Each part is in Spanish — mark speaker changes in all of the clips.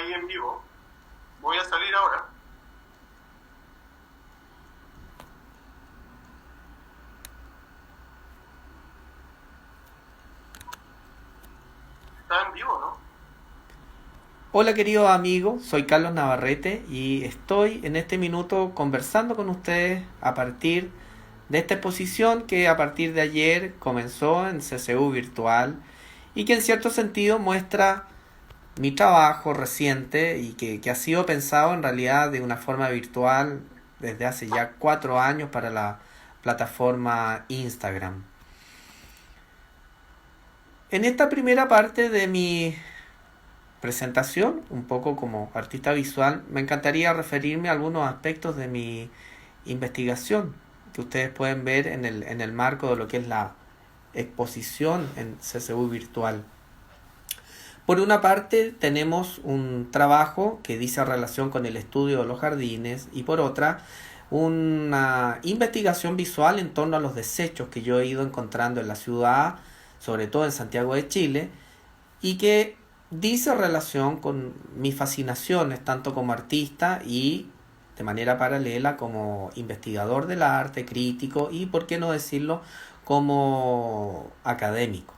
Speaker 1: ahí en vivo. Voy a salir ahora. Está en vivo, ¿no?
Speaker 2: Hola queridos amigos, soy Carlos Navarrete y estoy en este minuto conversando con ustedes a partir de esta exposición que a partir de ayer comenzó en CCU Virtual y que en cierto sentido muestra mi trabajo reciente y que ha sido pensado en realidad de una forma virtual desde hace ya 4 años para la plataforma Instagram. En esta primera parte de mi presentación, un poco como artista visual, me encantaría referirme a algunos aspectos de mi investigación que ustedes pueden ver en el marco de lo que es la exposición en CCU Virtual. Por una parte tenemos un trabajo que dice relación con el estudio de los jardines y por otra una investigación visual en torno a los desechos que yo he ido encontrando en la ciudad, sobre todo en Santiago de Chile, y que dice relación con mis fascinaciones tanto como artista y de manera paralela como investigador del arte, crítico y, por qué no decirlo, como académico.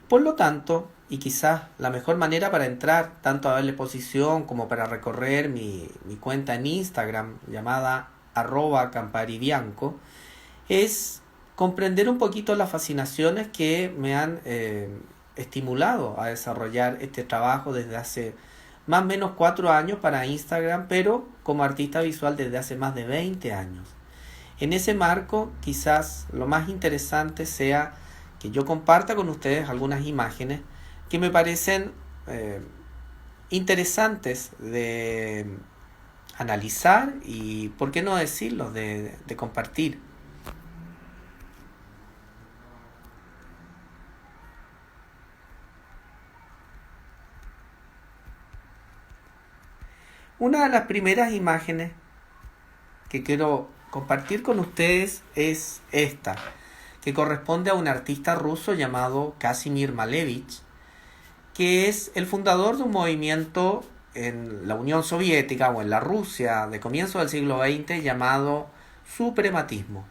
Speaker 2: Por lo tanto, y quizás la mejor manera para entrar tanto a ver la exposición como para recorrer mi cuenta en Instagram llamada @camparibianco, es comprender un poquito las fascinaciones que me han estimulado a desarrollar este trabajo desde hace más o menos 4 años para Instagram, pero como artista visual desde hace más de 20 años. En ese marco, quizás lo más interesante sea que yo comparta con ustedes algunas imágenes que me parecen interesantes de analizar y, por qué no decirlo, de compartir. Una de las primeras imágenes que quiero compartir con ustedes es esta, que corresponde a un artista ruso llamado Kazimir Malevich, que es el fundador de un movimiento en la Unión Soviética o en la Rusia de comienzo del siglo XX llamado suprematismo.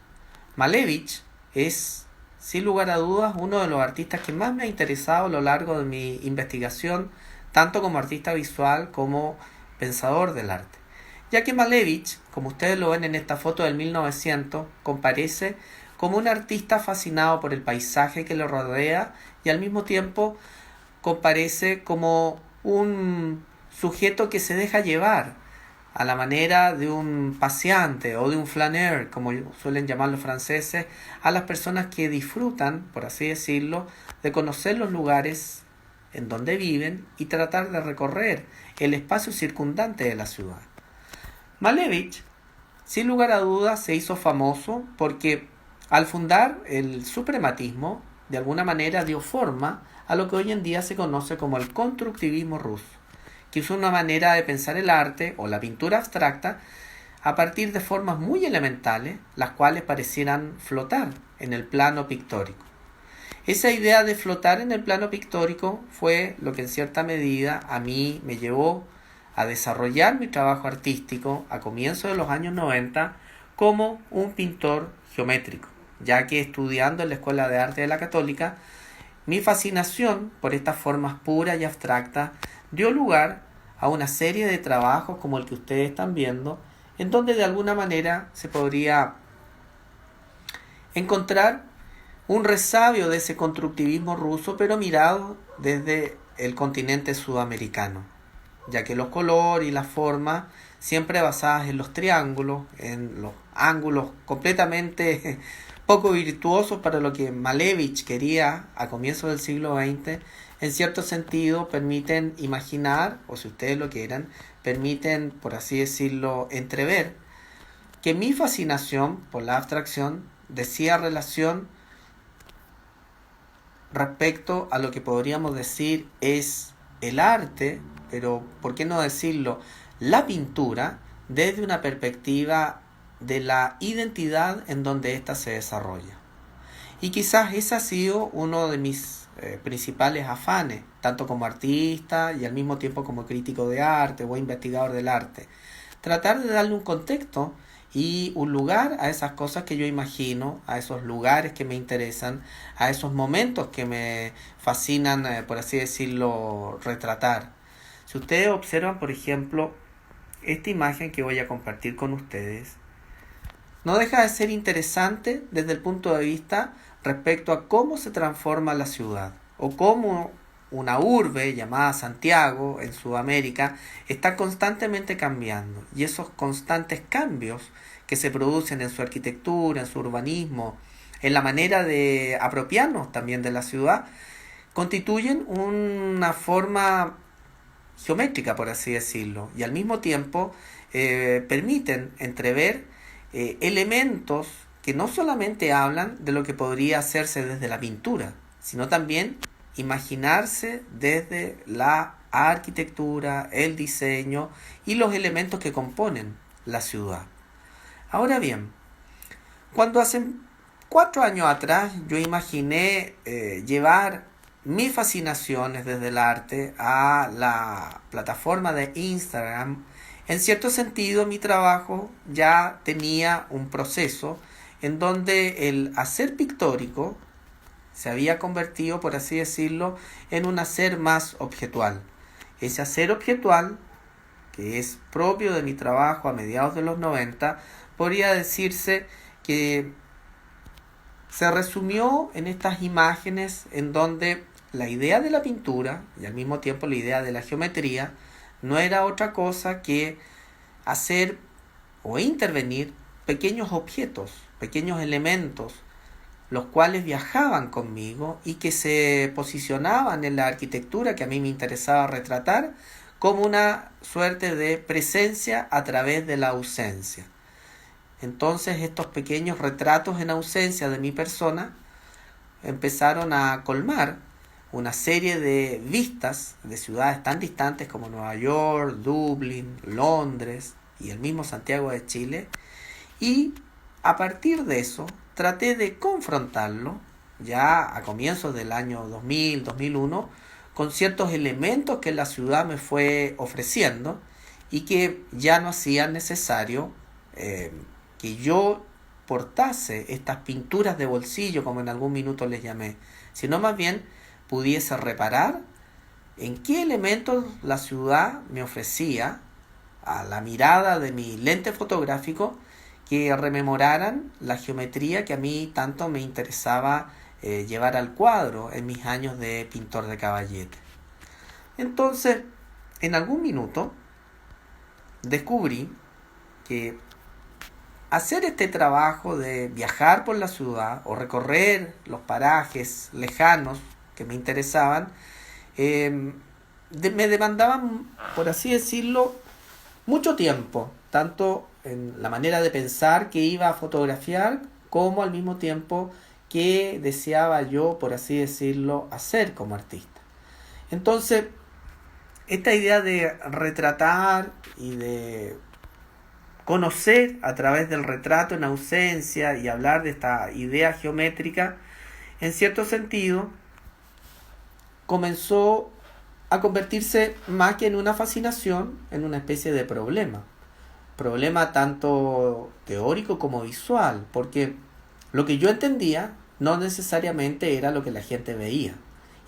Speaker 2: Malevich es, sin lugar a dudas, uno de los artistas que más me ha interesado a lo largo de mi investigación, tanto como artista visual como pensador del arte. Ya que Malevich, como ustedes lo ven en esta foto del 1900, comparece como un artista fascinado por el paisaje que lo rodea y al mismo tiempo comparece como un sujeto que se deja llevar a la manera de un paseante o de un flâneur, como suelen llamar los franceses, a las personas que disfrutan, por así decirlo, de conocer los lugares en donde viven y tratar de recorrer el espacio circundante de la ciudad. Malevich, sin lugar a dudas, se hizo famoso porque al fundar el suprematismo, de alguna manera dio forma a lo que hoy en día se conoce como el constructivismo ruso, que es una manera de pensar el arte o la pintura abstracta a partir de formas muy elementales, las cuales parecieran flotar en el plano pictórico. Esa idea de flotar en el plano pictórico fue lo que en cierta medida a mí me llevó a desarrollar mi trabajo artístico a comienzos de los años 90 como un pintor geométrico, ya que estudiando en la Escuela de Arte de la Católica, mi fascinación por estas formas puras y abstractas dio lugar a una serie de trabajos como el que ustedes están viendo, en donde de alguna manera se podría encontrar un resabio de ese constructivismo ruso, pero mirado desde el continente sudamericano, ya que los colores y las formas, siempre basadas en los triángulos, en los ángulos completamente poco virtuosos para lo que Malevich quería a comienzos del siglo XX, en cierto sentido permiten imaginar, o si ustedes lo quieran, permiten, por así decirlo, entrever que mi fascinación por la abstracción decía relación respecto a lo que podríamos decir es el arte, pero por qué no decirlo, la pintura, desde una perspectiva de la identidad en donde ésta se desarrolla. Y quizás ese ha sido uno de mis principales afanes, tanto como artista y al mismo tiempo como crítico de arte o investigador del arte. Tratar de darle un contexto y un lugar a esas cosas que yo imagino, a esos lugares que me interesan, a esos momentos que me fascinan, por así decirlo, retratar. Si ustedes observan, por ejemplo, esta imagen que voy a compartir con ustedes, no deja de ser interesante desde el punto de vista respecto a cómo se transforma la ciudad o cómo una urbe llamada Santiago en Sudamérica está constantemente cambiando, y esos constantes cambios que se producen en su arquitectura, en su urbanismo, en la manera de apropiarnos también de la ciudad, constituyen una forma geométrica, por así decirlo, y al mismo tiempo permiten entrever elementos que no solamente hablan de lo que podría hacerse desde la pintura, sino también imaginarse desde la arquitectura, el diseño y los elementos que componen la ciudad. Ahora bien, cuando hace 4 años atrás yo imaginé llevar mis fascinaciones desde el arte a la plataforma de Instagram, en cierto sentido mi trabajo ya tenía un proceso en donde el hacer pictórico se había convertido, por así decirlo, en un hacer más objetual. Ese hacer objetual, que es propio de mi trabajo a mediados de los 90, podría decirse que se resumió en estas imágenes en donde la idea de la pintura y al mismo tiempo la idea de la geometría no era otra cosa que hacer o intervenir pequeños objetos, pequeños elementos, los cuales viajaban conmigo y que se posicionaban en la arquitectura que a mí me interesaba retratar como una suerte de presencia a través de la ausencia. Entonces estos pequeños retratos en ausencia de mi persona empezaron a colmar una serie de vistas de ciudades tan distantes como Nueva York, Dublín, Londres y el mismo Santiago de Chile, y a partir de eso traté de confrontarlo ya a comienzos del año 2000, 2001 con ciertos elementos que la ciudad me fue ofreciendo y que ya no hacían necesario que yo portase estas pinturas de bolsillo, como en algún minuto les llamé, sino más bien pudiese reparar en qué elementos la ciudad me ofrecía a la mirada de mi lente fotográfico que rememoraran la geometría que a mí tanto me interesaba llevar al cuadro en mis años de pintor de caballete. Entonces, en algún minuto descubrí que hacer este trabajo de viajar por la ciudad o recorrer los parajes lejanos que me interesaban, me demandaban, por así decirlo, mucho tiempo, tanto en la manera de pensar que iba a fotografiar, como al mismo tiempo que deseaba yo, por así decirlo, hacer como artista. Entonces, esta idea de retratar y de conocer a través del retrato en ausencia y hablar de esta idea geométrica, en cierto sentido, comenzó a convertirse más que en una fascinación, en una especie de problema. Problema tanto teórico como visual, porque lo que yo entendía no necesariamente era lo que la gente veía.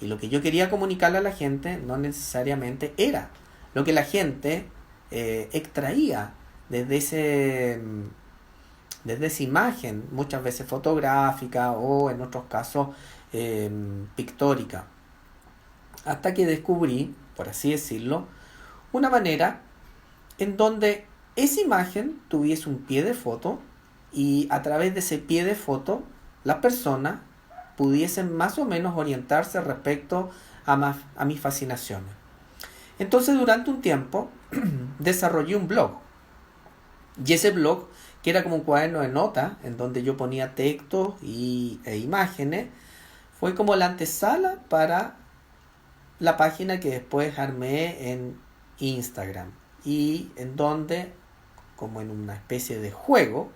Speaker 2: Y lo que yo quería comunicarle a la gente no necesariamente era lo que la gente extraía desde esa imagen, muchas veces fotográfica o en otros casos pictórica. Hasta que descubrí, por así decirlo, una manera en donde esa imagen tuviese un pie de foto y a través de ese pie de foto las personas pudiesen más o menos orientarse respecto a mis fascinaciones. Entonces durante un tiempo desarrollé un blog, y ese blog, que era como un cuaderno de notas en donde yo ponía textos e imágenes, fue como la antesala para la página que después armé en Instagram, y en donde, como en una especie de juego,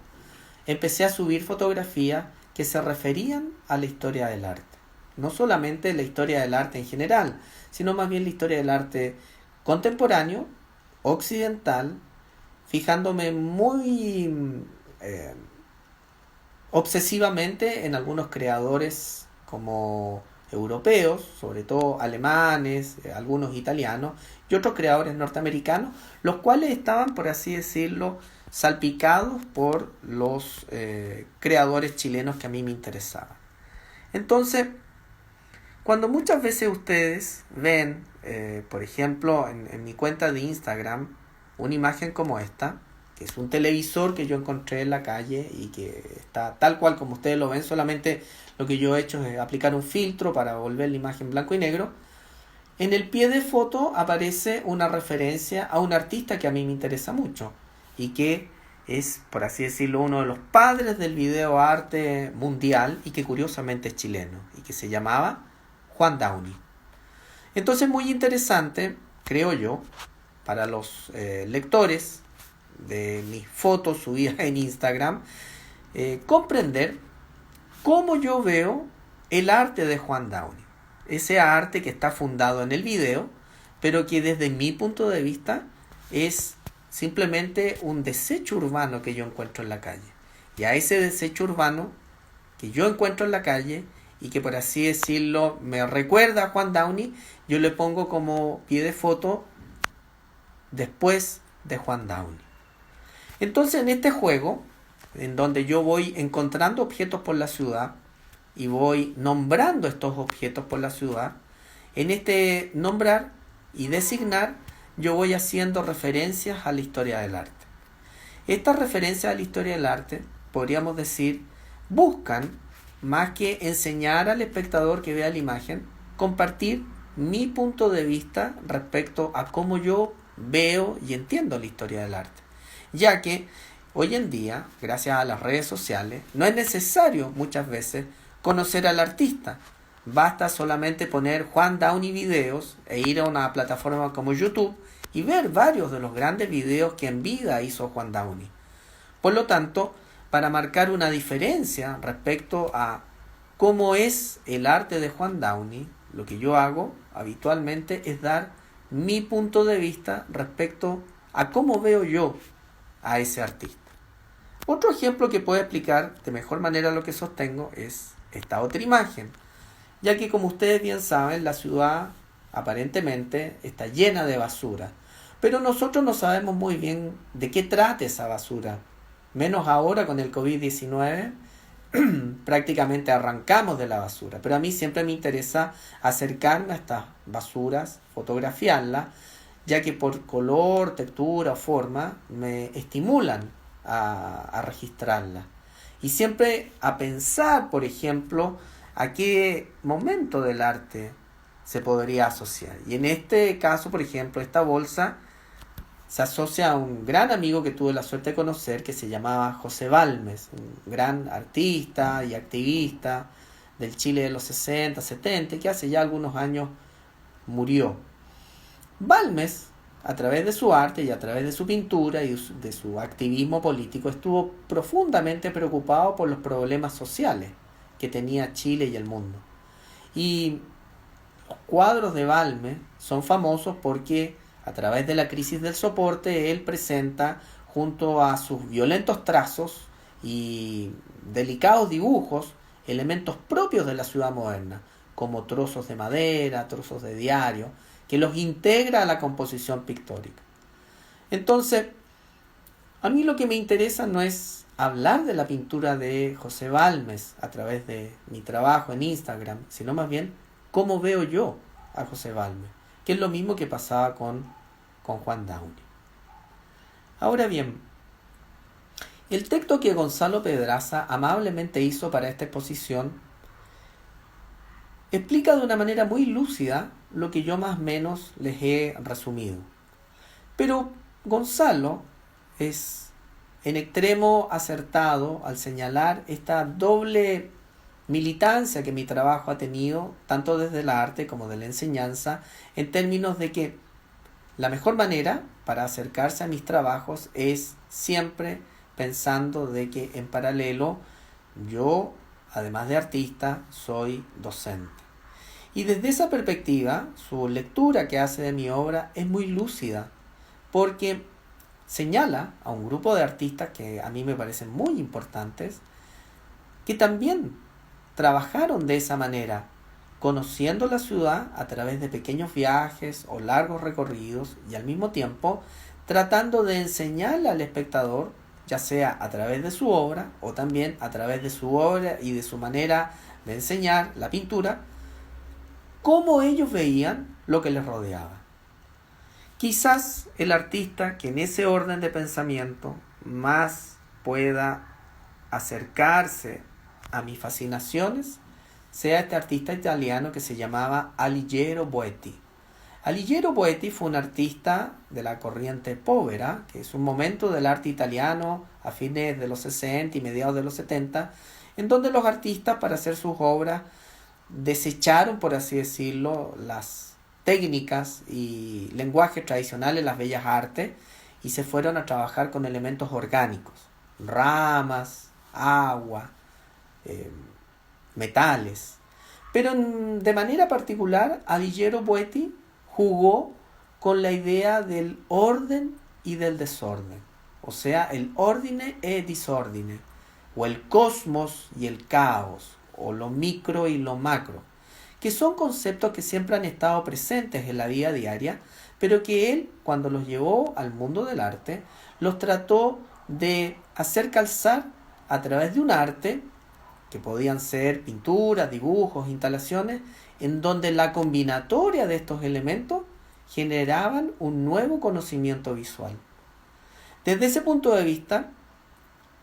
Speaker 2: empecé a subir fotografías que se referían a la historia del arte. no solamente la historia del arte en general, sino más bien la historia del arte contemporáneo, occidental, fijándome muy obsesivamente en algunos creadores como europeos, sobre todo alemanes, algunos italianos y otros creadores norteamericanos, los cuales estaban, por así decirlo, salpicados por los creadores chilenos que a mí me interesaban. Entonces, cuando muchas veces ustedes ven, por ejemplo, en mi cuenta de Instagram, una imagen como esta, que es un televisor que yo encontré en la calle y que está tal cual como ustedes lo ven, solamente lo que yo he hecho es aplicar un filtro para volver la imagen blanco y negro. En el pie de foto aparece una referencia a un artista que a mí me interesa mucho y que es, por así decirlo, uno de los padres del videoarte mundial y que curiosamente es chileno y que se llamaba Juan Downey. Entonces, muy interesante, creo yo, para los lectores de mis fotos subidas en Instagram, comprender cómo yo veo el arte de Juan Downey. Ese arte que está fundado en el video, pero que desde mi punto de vista es simplemente un desecho urbano que yo encuentro en la calle. Y a ese desecho urbano que yo encuentro en la calle y que, por así decirlo, me recuerda a Juan Downey, yo le pongo como pie de foto después de Juan Downey. Entonces, en este juego, en donde yo voy encontrando objetos por la ciudad y voy nombrando estos objetos por la ciudad, en este nombrar y designar, yo voy haciendo referencias a la historia del arte. Estas referencias a la historia del arte, podríamos decir, buscan, más que enseñar al espectador que vea la imagen, compartir mi punto de vista respecto a cómo yo veo y entiendo la historia del arte. Ya que hoy en día, gracias a las redes sociales, no es necesario muchas veces conocer al artista. Basta solamente poner Juan Downey videos e ir a una plataforma como YouTube y ver varios de los grandes videos que en vida hizo Juan Downey. Por lo tanto, para marcar una diferencia respecto a cómo es el arte de Juan Downey, lo que yo hago habitualmente es dar mi punto de vista respecto a cómo veo yo a ese artista. Otro ejemplo que puede explicar de mejor manera lo que sostengo es esta otra imagen, ya que, como ustedes bien saben, la ciudad aparentemente está llena de basura, pero nosotros no sabemos muy bien de qué trata esa basura, menos ahora con el COVID-19. Prácticamente arrancamos de la basura, pero a mí siempre me interesa acercarme a estas basuras, fotografiarlas, ya que por color, textura o forma me estimulan a registrarlas. Y siempre a pensar, por ejemplo, a qué momento del arte se podría asociar. Y en este caso, por ejemplo, esta bolsa se asocia a un gran amigo que tuve la suerte de conocer, que se llamaba José Balmes, un gran artista y activista del Chile de los 60, 70, que hace ya algunos años murió. Balmes, a través de su arte y a través de su pintura y de su activismo político, estuvo profundamente preocupado por los problemas sociales que tenía Chile y el mundo. Y los cuadros de Balmes son famosos porque, a través de la crisis del soporte, él presenta, junto a sus violentos trazos y delicados dibujos, elementos propios de la ciudad moderna, como trozos de madera, trozos de diario, que los integra a la composición pictórica. Entonces, a mí lo que me interesa no es hablar de la pintura de José Balmes a través de mi trabajo en Instagram, sino más bien cómo veo yo a José Balmes, que es lo mismo que pasaba con Juan Downey. Ahora bien, el texto que Gonzalo Pedraza amablemente hizo para esta exposición explica de una manera muy lúcida lo que yo más o menos les he resumido. Pero Gonzalo es en extremo acertado al señalar esta doble militancia que mi trabajo ha tenido, tanto desde el arte como de la enseñanza, en términos de que la mejor manera para acercarse a mis trabajos es siempre pensando de que en paralelo yo, además de artista, soy docente. Y desde esa perspectiva, su lectura que hace de mi obra es muy lúcida, porque señala a un grupo de artistas que a mí me parecen muy importantes, que también trabajaron de esa manera, conociendo la ciudad a través de pequeños viajes o largos recorridos y al mismo tiempo tratando de enseñarle al espectador, ya sea a través de su obra o también a través de su obra y de su manera de enseñar la pintura, cómo ellos veían lo que les rodeaba. Quizás el artista que en ese orden de pensamiento más pueda acercarse a mis fascinaciones sea este artista italiano que se llamaba Alighiero Boetti. Alighiero Boetti fue un artista de la corriente povera, que es un momento del arte italiano a fines de los 60 y mediados de los 70, en donde los artistas para hacer sus obras desecharon, por así decirlo, las técnicas y lenguajes tradicionales, las bellas artes, y se fueron a trabajar con elementos orgánicos, ramas, agua, metales. Pero de manera particular, Alighiero Boetti jugó con la idea del orden y del desorden, o sea, el ordine e disordine, o el cosmos y el caos, o lo micro y lo macro, que son conceptos que siempre han estado presentes en la vida diaria, pero que él, cuando los llevó al mundo del arte, los trató de hacer calzar a través de un arte, que podían ser pinturas, dibujos, instalaciones, en donde la combinatoria de estos elementos generaban un nuevo conocimiento visual. Desde ese punto de vista,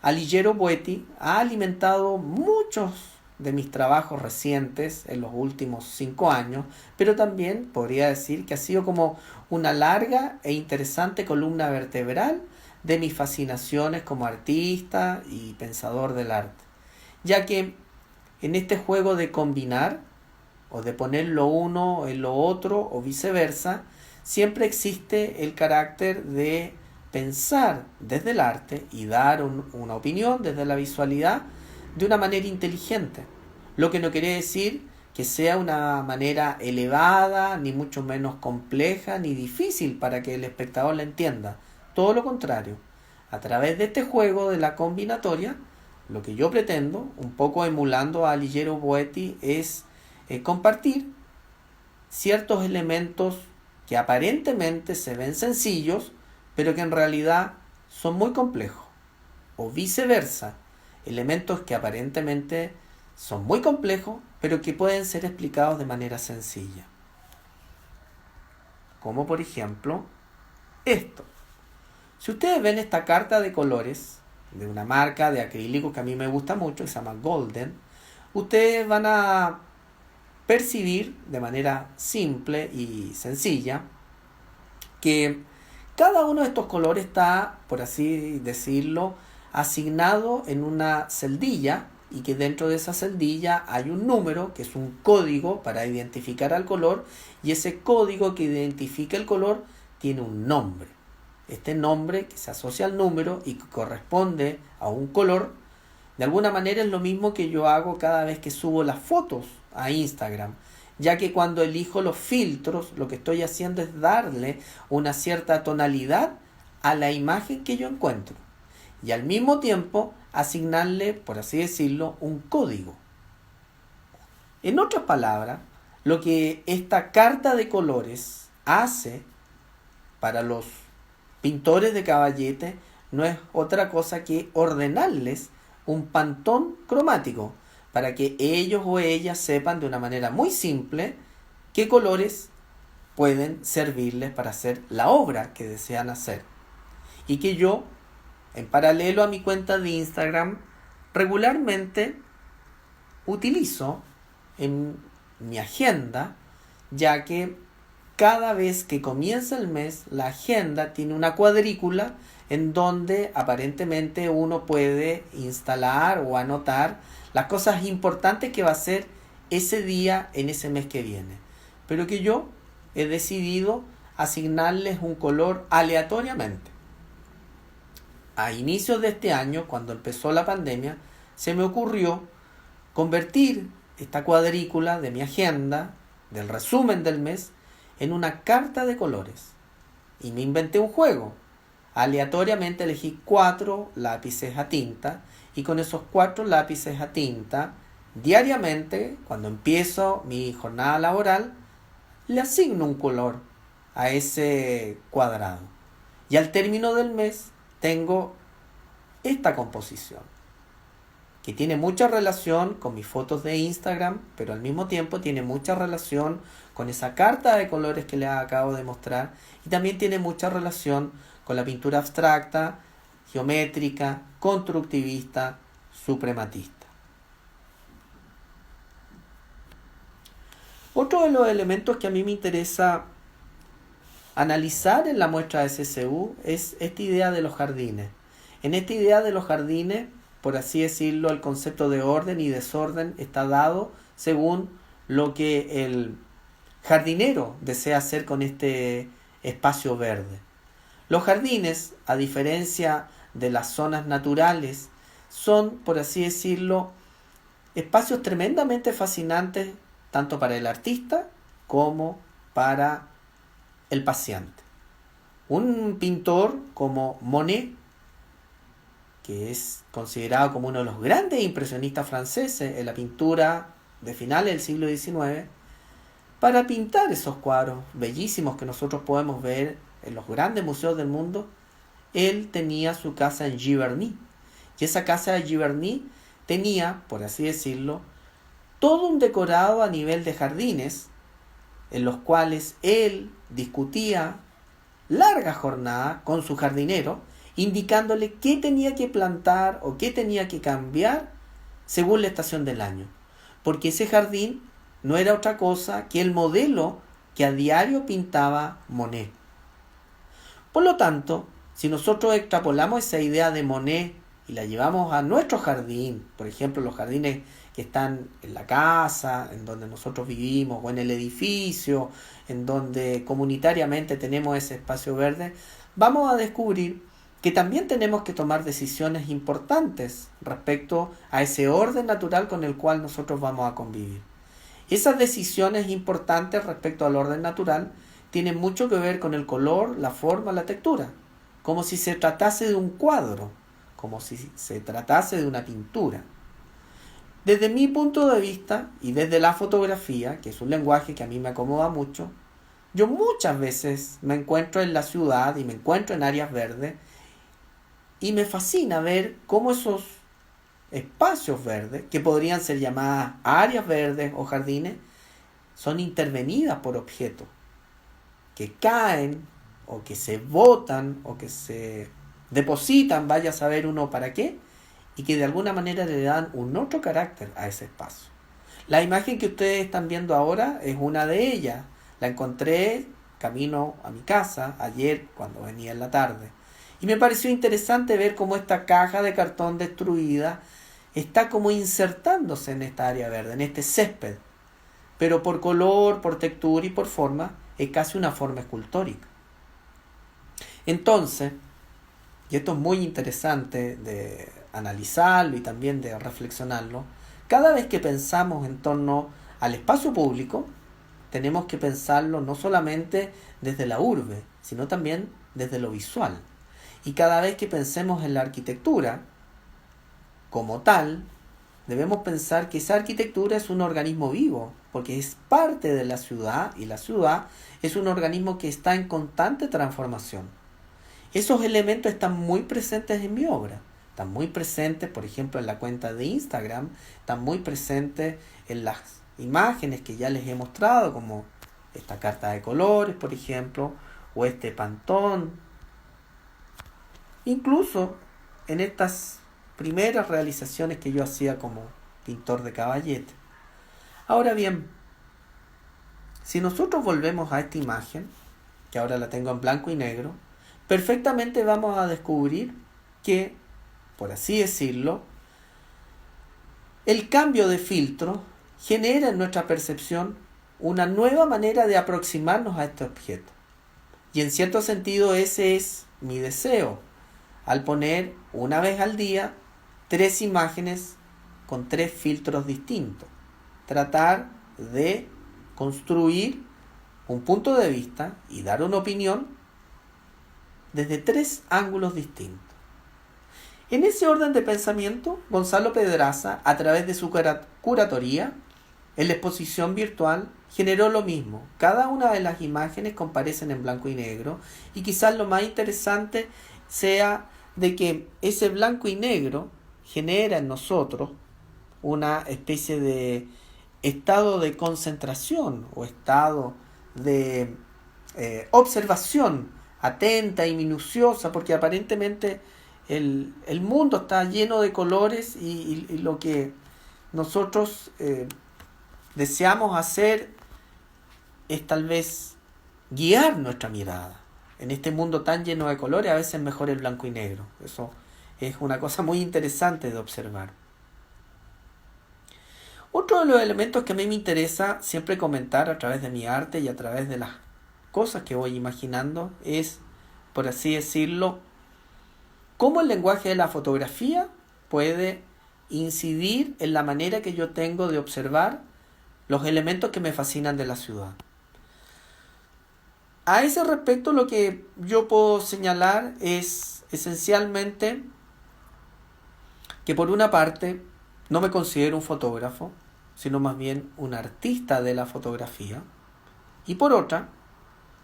Speaker 2: Alighiero Boetti ha alimentado muchos de mis trabajos recientes en los últimos 5 años, pero también podría decir que ha sido como una larga e interesante columna vertebral de mis fascinaciones como artista y pensador del arte, ya que en este juego de combinar o de poner lo uno en lo otro o viceversa, siempre existe el carácter de pensar desde el arte y dar una opinión desde la visualidad de una manera inteligente, lo que no quiere decir que sea una manera elevada, ni mucho menos compleja, ni difícil para que el espectador la entienda. Todo lo contrario, a través de este juego de la combinatoria, lo que yo pretendo, un poco emulando a Alighiero Boetti, es compartir ciertos elementos que aparentemente se ven sencillos, pero que en realidad son muy complejos, o viceversa, elementos que aparentemente son muy complejos, pero que pueden ser explicados de manera sencilla. Como por ejemplo, esto. Si ustedes ven esta carta de colores de una marca de acrílico que a mí me gusta mucho, que se llama Golden, ustedes van a percibir de manera simple y sencilla que cada uno de estos colores está, por así decirlo, asignado en una celdilla, y que dentro de esa celdilla hay un número que es un código para identificar al color, y ese código que identifica el color tiene un nombre. Este nombre que se asocia al número y que corresponde a un color, de alguna manera es lo mismo que yo hago cada vez que subo las fotos a Instagram, ya que cuando elijo los filtros lo que estoy haciendo es darle una cierta tonalidad a la imagen que yo encuentro y al mismo tiempo asignarle, por así decirlo, un código. En otras palabras, lo que esta carta de colores hace para los pintores de caballete no es otra cosa que ordenarles un pantón cromático para que ellos o ellas sepan de una manera muy simple qué colores pueden servirles para hacer la obra que desean hacer. Y que yo, en paralelo a mi cuenta de Instagram, regularmente utilizo en mi agenda, ya que cada vez que comienza el mes, la agenda tiene una cuadrícula en donde aparentemente uno puede instalar o anotar las cosas importantes que va a hacer ese día en ese mes que viene. Pero que yo he decidido asignarles un color aleatoriamente. A inicios de este año, cuando empezó la pandemia, se me ocurrió convertir esta cuadrícula de mi agenda del resumen del mes en una carta de colores. Y me inventé un juego. Aleatoriamente elegí 4 lápices a tinta y con esos 4 lápices a tinta, diariamente, cuando empiezo mi jornada laboral, le asigno un color a ese cuadrado. Y al término del mes tengo esta composición, que tiene mucha relación con mis fotos de Instagram, pero al mismo tiempo tiene mucha relación con esa carta de colores que les acabo de mostrar, y también tiene mucha relación con la pintura abstracta, geométrica, constructivista, suprematista. Otro de los elementos que a mí me interesa analizar en la muestra de SCU es esta idea de los jardines. En esta idea de los jardines, por así decirlo, el concepto de orden y desorden está dado según lo que el jardinero desea hacer con este espacio verde. Los jardines, a diferencia de las zonas naturales, son, por así decirlo, espacios tremendamente fascinantes tanto para el artista como para el paseante. Un pintor como Monet, que es considerado como uno de los grandes impresionistas franceses en la pintura de finales del siglo XIX, para pintar esos cuadros bellísimos que nosotros podemos ver en los grandes museos del mundo, él tenía su casa en Giverny. Y esa casa de Giverny tenía, por así decirlo, todo un decorado a nivel de jardines, en los cuales él discutía largas jornadas con su jardinero, indicándole qué tenía que plantar o qué tenía que cambiar según la estación del año. Porque ese jardín no era otra cosa que el modelo que a diario pintaba Monet. Por lo tanto, si nosotros extrapolamos esa idea de Monet y la llevamos a nuestro jardín, por ejemplo, los jardines que están en la casa, en donde nosotros vivimos, o en el edificio, en donde comunitariamente tenemos ese espacio verde, vamos a descubrir que también tenemos que tomar decisiones importantes respecto a ese orden natural con el cual nosotros vamos a convivir. Esas decisiones importantes respecto al orden natural tienen mucho que ver con el color, la forma, la textura, como si se tratase de un cuadro, como si se tratase de una pintura. Desde mi punto de vista y desde la fotografía, que es un lenguaje que a mí me acomoda mucho, yo muchas veces me encuentro en la ciudad y me encuentro en áreas verdes y me fascina ver cómo esos espacios verdes, que podrían ser llamadas áreas verdes o jardines, son intervenidas por objetos que caen o que se botan o que se depositan, vaya a saber uno para qué, y que de alguna manera le dan un otro carácter a ese espacio. La imagen que ustedes están viendo ahora es una de ellas. La encontré camino a mi casa ayer cuando venía en la tarde. Y me pareció interesante ver cómo esta caja de cartón destruida está como insertándose en esta área verde, en este césped. Pero por color, por textura y por forma, es casi una forma escultórica. Entonces, y esto es muy interesante de analizarlo y también de reflexionarlo, cada vez que pensamos en torno al espacio público, tenemos que pensarlo no solamente desde la urbe, sino también desde lo visual. Y cada vez que pensemos en la arquitectura como tal, debemos pensar que esa arquitectura es un organismo vivo, porque es parte de la ciudad y la ciudad es un organismo que está en constante transformación. Esos elementos están muy presentes en mi obra, están muy presentes, por ejemplo, en la cuenta de Instagram, están muy presentes en las imágenes que ya les he mostrado, como esta carta de colores, por ejemplo, o este pantón. Incluso en estas primeras realizaciones que yo hacía como pintor de caballete. Ahora bien, si nosotros volvemos a esta imagen, que ahora la tengo en blanco y negro, perfectamente vamos a descubrir que, por así decirlo, el cambio de filtro genera en nuestra percepción una nueva manera de aproximarnos a este objeto. Y en cierto sentido ese es mi deseo, al poner una vez al día 3 imágenes con 3 filtros distintos. Tratar de construir un punto de vista y dar una opinión desde 3 ángulos distintos. En ese orden de pensamiento, Gonzalo Pedraza, a través de su curatoría, en la exposición virtual, generó lo mismo. Cada una de las imágenes comparecen en blanco y negro, y quizás lo más interesante sea de que ese blanco y negro genera en nosotros una especie de estado de concentración o estado de observación atenta y minuciosa, porque aparentemente el mundo está lleno de colores y lo que nosotros deseamos hacer es tal vez guiar nuestra mirada. En este mundo tan lleno de colores, a veces es mejor el blanco y negro. Eso es una cosa muy interesante de observar. Otro de los elementos que a mí me interesa siempre comentar a través de mi arte y a través de las cosas que voy imaginando es, por así decirlo, cómo el lenguaje de la fotografía puede incidir en la manera que yo tengo de observar los elementos que me fascinan de la ciudad. A ese respecto, lo que yo puedo señalar es esencialmente que, por una parte, no me considero un fotógrafo, sino más bien un artista de la fotografía, y por otra,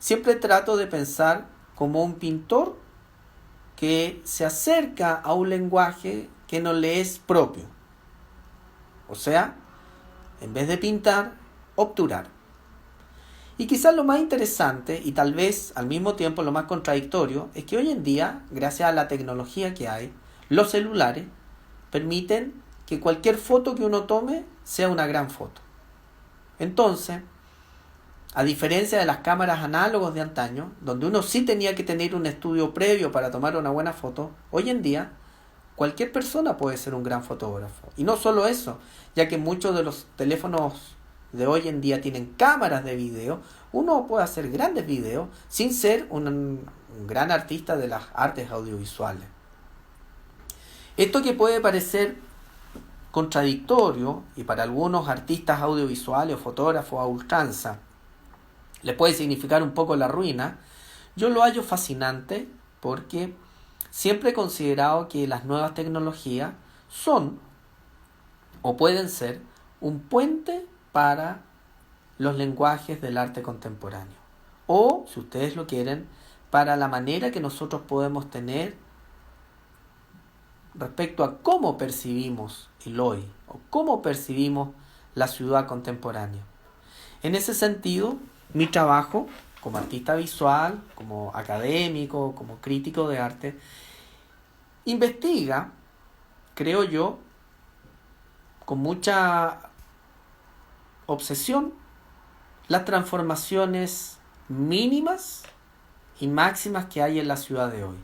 Speaker 2: siempre trato de pensar como un pintor que se acerca a un lenguaje que no le es propio. O sea, en vez de pintar, obturar. Y quizás lo más interesante, y tal vez al mismo tiempo lo más contradictorio, es que hoy en día, gracias a la tecnología que hay, los celulares permiten que cualquier foto que uno tome sea una gran foto. Entonces, a diferencia de las cámaras análogas de antaño, donde uno sí tenía que tener un estudio previo para tomar una buena foto, hoy en día cualquier persona puede ser un gran fotógrafo. Y no solo eso, ya que muchos de los teléfonos de hoy en día tienen cámaras de video, uno puede hacer grandes videos sin ser un gran artista de las artes audiovisuales. Esto que puede parecer contradictorio, y para algunos artistas audiovisuales o fotógrafos a ultranza le puede significar un poco la ruina, yo lo hallo fascinante porque siempre he considerado que las nuevas tecnologías son o pueden ser un puente para los lenguajes del arte contemporáneo, o, si ustedes lo quieren, para la manera que nosotros podemos tener respecto a cómo percibimos el hoy o cómo percibimos la ciudad contemporánea. En ese sentido, mi trabajo como artista visual, como académico, como crítico de arte, investiga, creo yo, con mucha obsesión, las transformaciones mínimas y máximas que hay en la ciudad de hoy.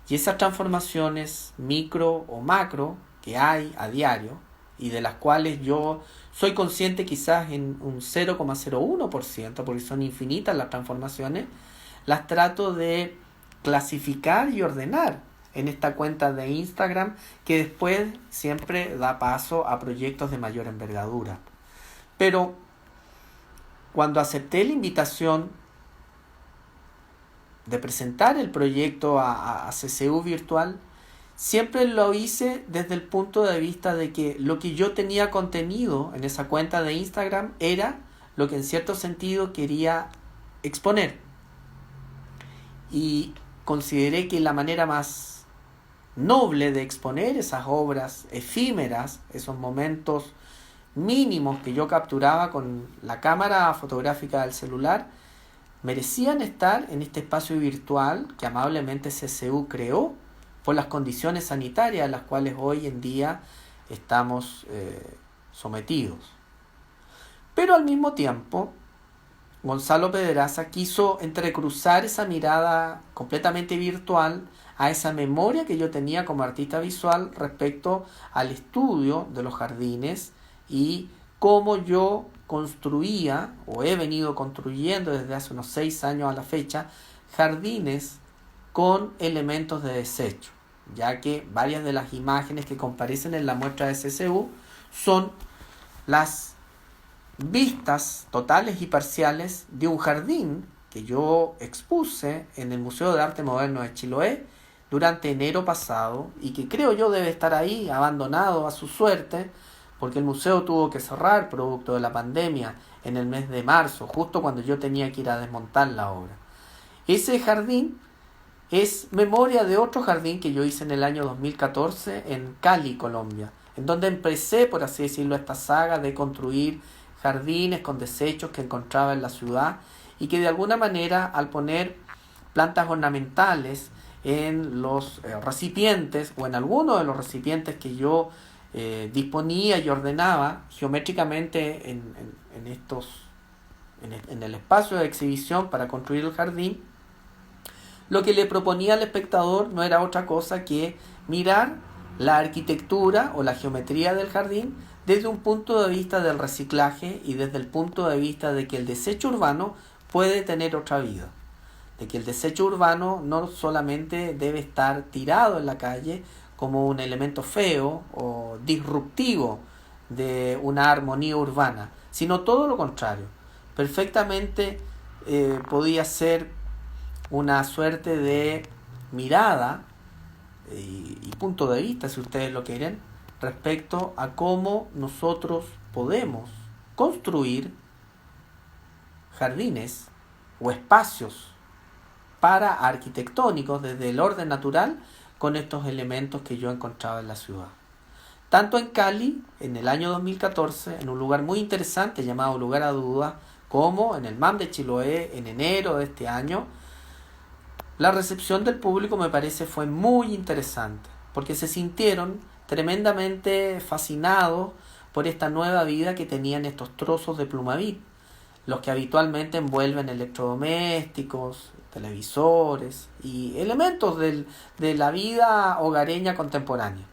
Speaker 2: Y esas transformaciones micro o macro que hay a diario y de las cuales yo soy consciente quizás en un 0,01%, porque son infinitas las transformaciones, las trato de clasificar y ordenar en esta cuenta de Instagram, que después siempre da paso a proyectos de mayor envergadura. Pero cuando acepté la invitación de presentar el proyecto a CCU Virtual, siempre lo hice desde el punto de vista de que lo que yo tenía contenido en esa cuenta de Instagram era lo que en cierto sentido quería exponer. Y consideré que la manera más noble de exponer esas obras efímeras, esos momentos mínimos que yo capturaba con la cámara fotográfica del celular, merecían estar en este espacio virtual que amablemente CCU creó por las condiciones sanitarias a las cuales hoy en día estamos sometidos. Pero al mismo tiempo, Gonzalo Pedraza quiso entrecruzar esa mirada completamente virtual a esa memoria que yo tenía como artista visual respecto al estudio de los jardines y cómo yo construía, o he venido construyendo desde hace unos 6 años a la fecha, jardines con elementos de desecho, ya que varias de las imágenes que comparecen en la muestra de CCU son las vistas totales y parciales de un jardín que yo expuse en el Museo de Arte Moderno de Chiloé durante enero pasado y que creo yo debe estar ahí abandonado a su suerte porque el museo tuvo que cerrar producto de la pandemia en el mes de marzo, justo cuando yo tenía que ir a desmontar la obra. Ese jardín es memoria de otro jardín que yo hice en el año 2014 en Cali, Colombia, en donde empecé, por así decirlo, esta saga de construir jardines con desechos que encontraba en la ciudad y que de alguna manera al poner plantas ornamentales en los recipientes o en alguno de los recipientes que yo disponía y ordenaba geométricamente en el espacio de exhibición para construir el jardín, lo que le proponía al espectador no era otra cosa que mirar la arquitectura o la geometría del jardín desde un punto de vista del reciclaje y desde el punto de vista de que el desecho urbano puede tener otra vida, de que el desecho urbano no solamente debe estar tirado en la calle como un elemento feo o disruptivo de una armonía urbana, sino todo lo contrario. Perfectamente podía ser una suerte de mirada y punto de vista, si ustedes lo quieren, respecto a cómo nosotros podemos construir jardines o espacios para arquitectónicos desde el orden natural con estos elementos que yo encontraba en la ciudad. Tanto en Cali, en el año 2014, en un lugar muy interesante llamado Lugar a Dudas, como en el MAM de Chiloé en enero de este año, la recepción del público me parece fue muy interesante, porque se sintieron tremendamente fascinados por esta nueva vida que tenían estos trozos de Plumavit, los que habitualmente envuelven electrodomésticos, televisores y elementos de la vida hogareña contemporánea.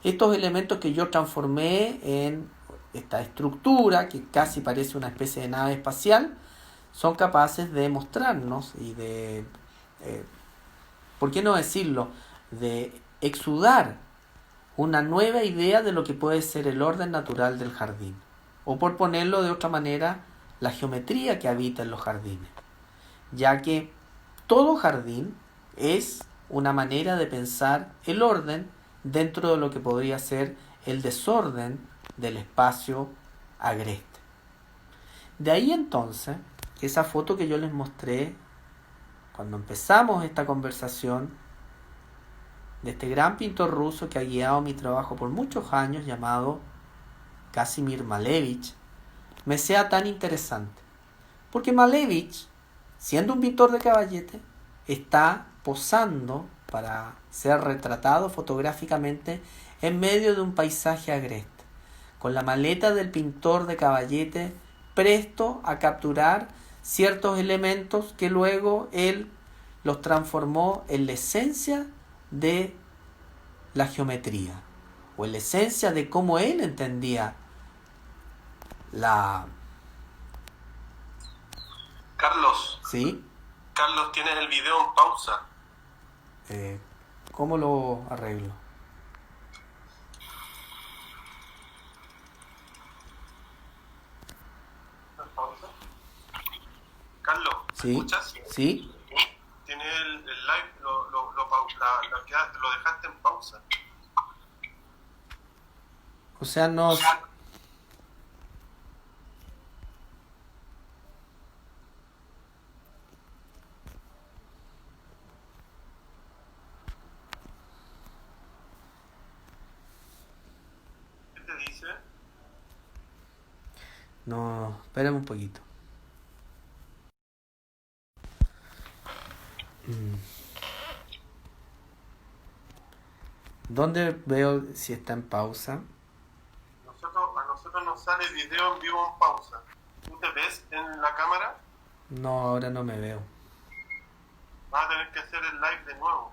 Speaker 2: Estos elementos que yo transformé en esta estructura que casi parece una especie de nave espacial, son capaces de mostrarnos y de, ¿por qué no decirlo?, de exudar una nueva idea de lo que puede ser el orden natural del jardín. O por ponerlo de otra manera, la geometría que habita en los jardines. Ya que todo jardín es una manera de pensar el orden dentro de lo que podría ser el desorden del espacio agreste. De ahí entonces, esa foto que yo les mostré cuando empezamos esta conversación, de este gran pintor ruso que ha guiado mi trabajo por muchos años, llamado Kazimir Malevich, me sea tan interesante. Porque Malevich, siendo un pintor de caballete, está posando para ser retratado fotográficamente en medio de un paisaje agreste, con la maleta del pintor de caballete presto a capturar ciertos elementos que luego él los transformó en la esencia de la geometría, o en la esencia de cómo él entendía la...
Speaker 1: Carlos,
Speaker 2: ¿Sí?
Speaker 1: Carlos, tienes el video en pausa.
Speaker 2: ¿Cómo lo arreglo?
Speaker 1: ¿En pausa? Carlos, ¿me
Speaker 2: ¿Sí?
Speaker 1: escuchas?
Speaker 2: ¿Sí?
Speaker 1: Tienes el live, lo dejaste en pausa.
Speaker 2: O sea, no...
Speaker 1: ¿Qué te dice?
Speaker 2: No, espérame un poquito. ¿Dónde veo si está en pausa?
Speaker 1: A nosotros nos sale video en vivo en pausa. ¿Tú te ves en la cámara?
Speaker 2: No, ahora no me veo.
Speaker 1: Vas a tener que hacer el live de nuevo.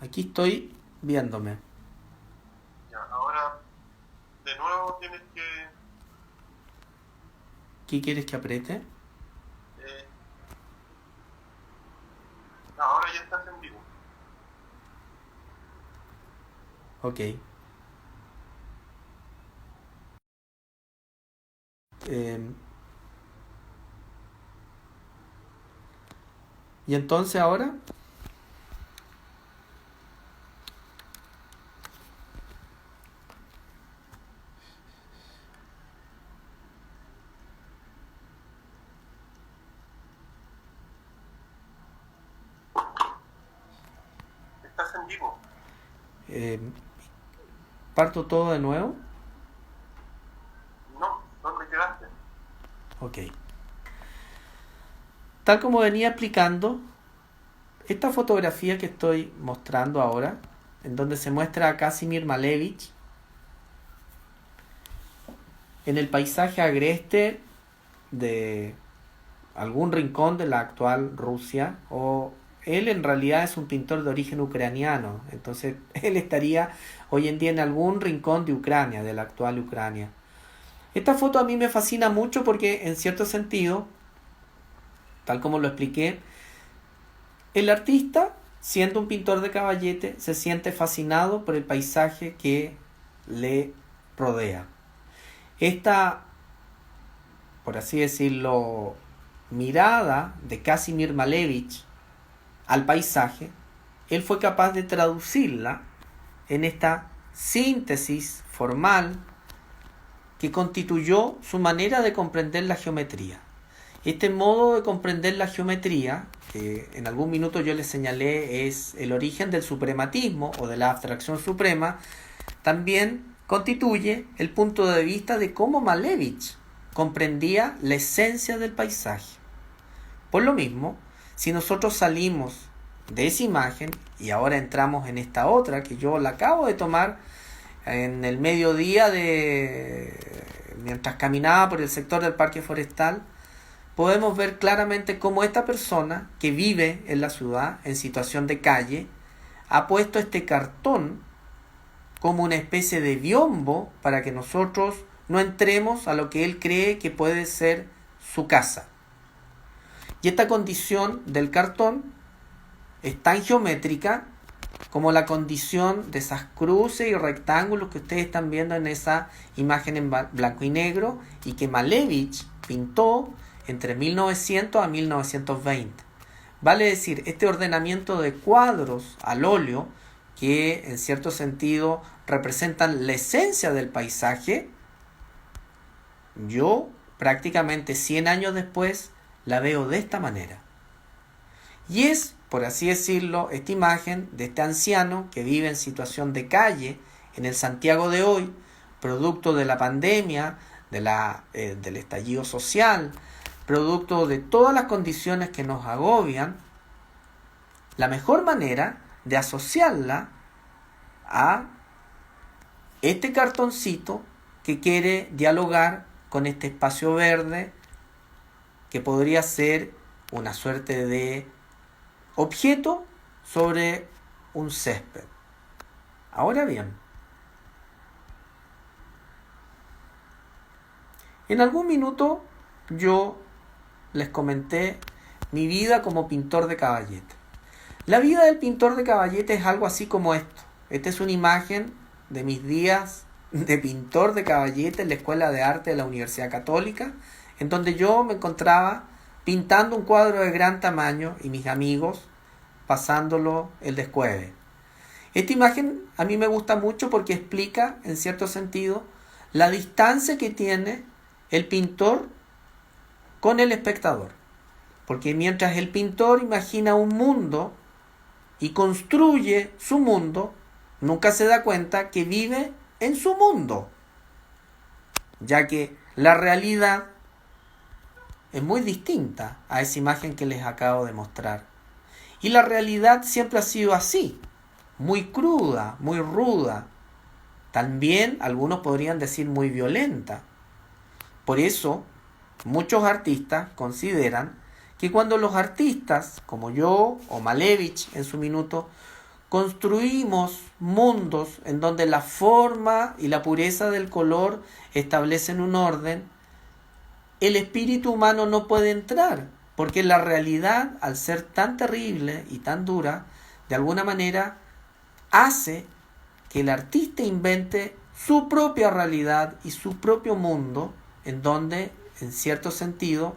Speaker 2: Aquí estoy viéndome.
Speaker 1: Ya, ahora de nuevo tienes que...
Speaker 2: ¿Qué quieres que apriete?
Speaker 1: ahora ya estás en vivo.
Speaker 2: Ok. Y entonces ahora
Speaker 1: ¿Estás en vivo?
Speaker 2: parto todo de nuevo.
Speaker 1: No, ¿dónde quedaste?
Speaker 2: Ok. Tal como venía explicando, esta fotografía que estoy mostrando ahora, en donde se muestra a Kazimir Malevich en el paisaje agreste de algún rincón de la actual Rusia, o él en realidad es un pintor de origen ucraniano, entonces él estaría hoy en día en algún rincón de Ucrania, de la actual Ucrania. Esta foto a mí me fascina mucho porque en cierto sentido, tal como lo expliqué, el artista, siendo un pintor de caballete, se siente fascinado por el paisaje que le rodea. Esta, por así decirlo, mirada de Kazimir Malevich al paisaje, él fue capaz de traducirla en esta síntesis formal que constituyó su manera de comprender la geometría. Este modo de comprender la geometría, que en algún minuto yo les señalé es el origen del suprematismo o de la abstracción suprema, también constituye el punto de vista de cómo Malevich comprendía la esencia del paisaje. Por lo mismo, si nosotros salimos de esa imagen y ahora entramos en esta otra que yo la acabo de tomar en el mediodía mientras caminaba por el sector del parque forestal, podemos ver claramente cómo esta persona que vive en la ciudad en situación de calle ha puesto este cartón como una especie de biombo para que nosotros no entremos a lo que él cree que puede ser su casa. Y esta condición del cartón es tan geométrica como la condición de esas cruces y rectángulos que ustedes están viendo en esa imagen en blanco y negro y que Malevich pintó entre 1900 a 1920. Vale decir, este ordenamiento de cuadros al óleo que en cierto sentido representan la esencia del paisaje, yo prácticamente 100 años después la veo de esta manera. Y es, por así decirlo, esta imagen de este anciano que vive en situación de calle en el Santiago de hoy, producto de la pandemia, del estallido social, producto de todas las condiciones que nos agobian, la mejor manera de asociarla a este cartoncito que quiere dialogar con este espacio verde que podría ser una suerte de objeto sobre un césped. Ahora bien, en algún minuto yo les comenté mi vida como pintor de caballete. La vida del pintor de caballete es algo así como esto. Esta es una imagen de mis días de pintor de caballete en la Escuela de Arte de la Universidad Católica, en donde yo me encontraba pintando un cuadro de gran tamaño y mis amigos pasándolo el descueve. Esta imagen a mí me gusta mucho porque explica, en cierto sentido, la distancia que tiene el pintor con el espectador. Porque mientras el pintor imagina un mundo y construye su mundo, nunca se da cuenta que vive en su mundo, ya que la realidad es muy distinta a esa imagen que les acabo de mostrar. Y la realidad siempre ha sido así, muy cruda, muy ruda, también algunos podrían decir muy violenta. Por eso, muchos artistas consideran que cuando los artistas, como yo o Malevich en su minuto, construimos mundos en donde la forma y la pureza del color establecen un orden, el espíritu humano no puede entrar, porque la realidad, al ser tan terrible y tan dura, de alguna manera hace que el artista invente su propia realidad y su propio mundo en donde, en cierto sentido,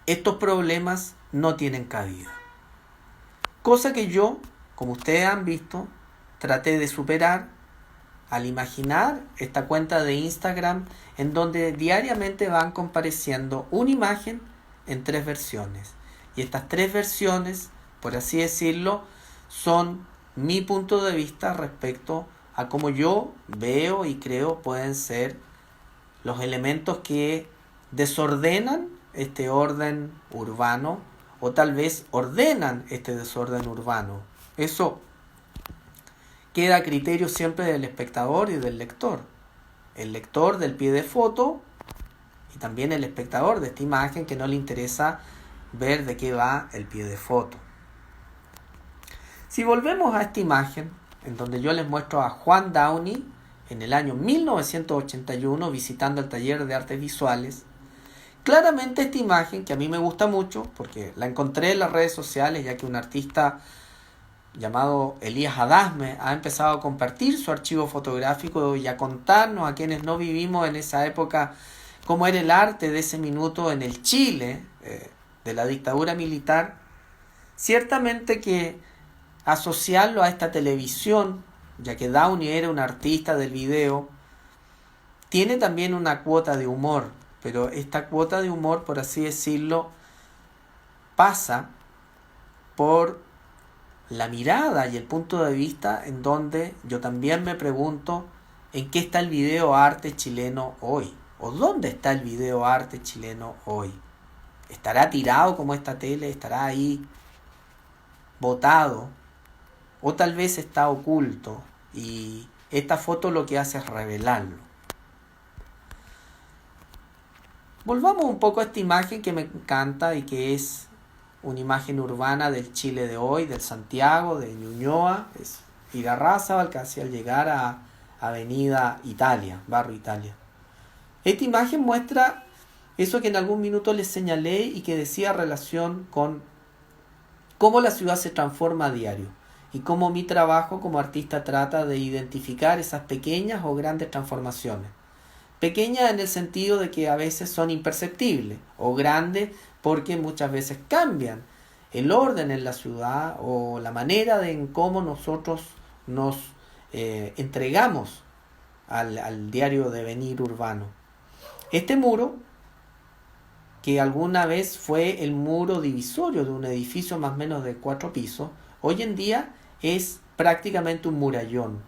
Speaker 2: estos problemas no tienen cabida. Cosa que yo, como ustedes han visto, traté de superar al imaginar esta cuenta de Instagram en donde diariamente van compareciendo una imagen en 3 versiones. Y estas 3 versiones, por así decirlo, son mi punto de vista respecto a cómo yo veo y creo pueden ser los elementos que desordenan este orden urbano o tal vez ordenan este desorden urbano. Eso queda a criterio siempre del espectador y del lector. El lector del pie de foto y también el espectador de esta imagen que no le interesa ver de qué va el pie de foto. Si volvemos a esta imagen, en donde yo les muestro a Juan Downey en el año 1981 visitando el taller de artes visuales, claramente esta imagen, que a mí me gusta mucho porque la encontré en las redes sociales, ya que un artista llamado Elías Adasme ha empezado a compartir su archivo fotográfico y a contarnos a quienes no vivimos en esa época cómo era el arte de ese minuto en el Chile de la dictadura militar. Ciertamente que asociarlo a esta televisión, ya que Downey era un artista del video, tiene también una cuota de humor, pero esta cuota de humor, por así decirlo, pasa por la mirada y el punto de vista en donde yo también me pregunto en qué está el video arte chileno hoy, o dónde está el video arte chileno hoy. ¿Estará tirado como esta tele? ¿Estará ahí botado? O tal vez está oculto y esta foto lo que hace es revelarlo. Volvamos un poco a esta imagen que me encanta y que es una imagen urbana del Chile de hoy, del Santiago, de Ñuñoa, es Irarrázaval, casi al llegar a Avenida Italia, Barrio Italia. Esta imagen muestra eso que en algún minuto les señalé y que decía relación con cómo la ciudad se transforma a diario y cómo mi trabajo como artista trata de identificar esas pequeñas o grandes transformaciones. Pequeñas en el sentido de que a veces son imperceptibles, o grandes porque muchas veces cambian el orden en la ciudad o la manera en cómo nosotros nos entregamos al diario devenir urbano. Este muro, que alguna vez fue el muro divisorio de un edificio más o menos de 4 pisos, hoy en día es prácticamente un murallón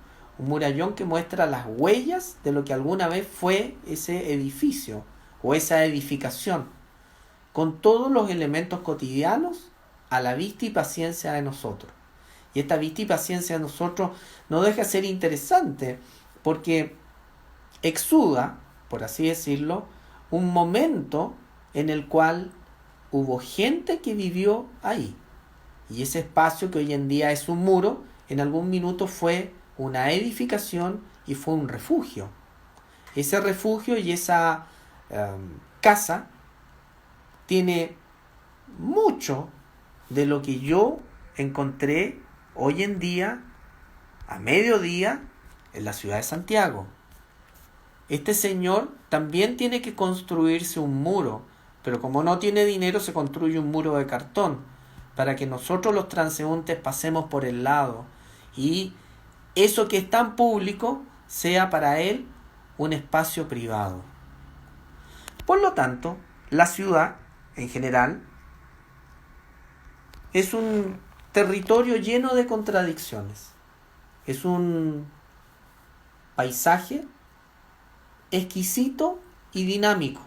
Speaker 2: que muestra las huellas de lo que alguna vez fue ese edificio o esa edificación, con todos los elementos cotidianos a la vista y paciencia de nosotros. Y esta vista y paciencia de nosotros no deja de ser interesante porque exuda, por así decirlo, un momento en el cual hubo gente que vivió ahí. Y ese espacio que hoy en día es un muro, en algún minuto fue una edificación y fue un refugio. Ese refugio y esa casa tiene mucho de lo que yo encontré hoy en día, a mediodía, en la ciudad de Santiago. Este señor también tiene que construirse un muro, pero como no tiene dinero se construye un muro de cartón, para que nosotros los transeúntes pasemos por el lado y eso que es tan público sea para él un espacio privado. Por lo tanto, la ciudad, en general, es un territorio lleno de contradicciones. Es un paisaje exquisito y dinámico.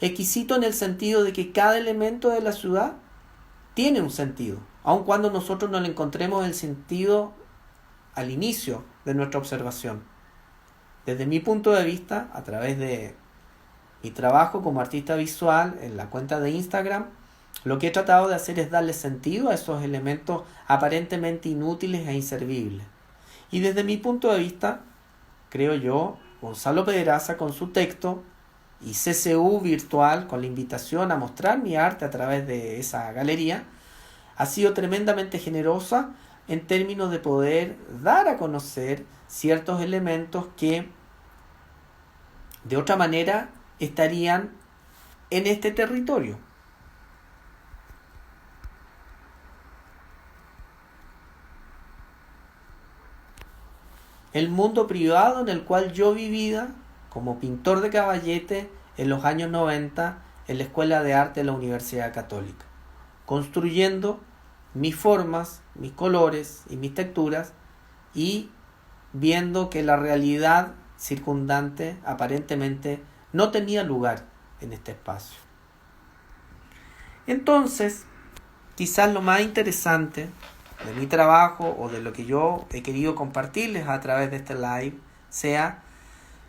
Speaker 2: Exquisito en el sentido de que cada elemento de la ciudad tiene un sentido, aun cuando nosotros no le encontremos el sentido al inicio de nuestra observación. Desde mi punto de vista, a través de mi trabajo como artista visual en la cuenta de Instagram, lo que he tratado de hacer es darle sentido a esos elementos aparentemente inútiles e inservibles. Y desde mi punto de vista, creo yo, Gonzalo Pedraza con su texto y CCU virtual con la invitación a mostrar mi arte a través de esa galería, ha sido tremendamente generosa en términos de poder dar a conocer ciertos elementos que De otra manera, estarían en este territorio. El mundo privado en el cual yo vivía como pintor de caballete en los años 90 en la Escuela de Arte de la Universidad Católica, construyendo mis formas, mis colores y mis texturas, y viendo que la realidad circundante aparentemente no tenía lugar en este espacio. Entonces, quizás lo más interesante de mi trabajo o de lo que yo he querido compartirles a través de este live sea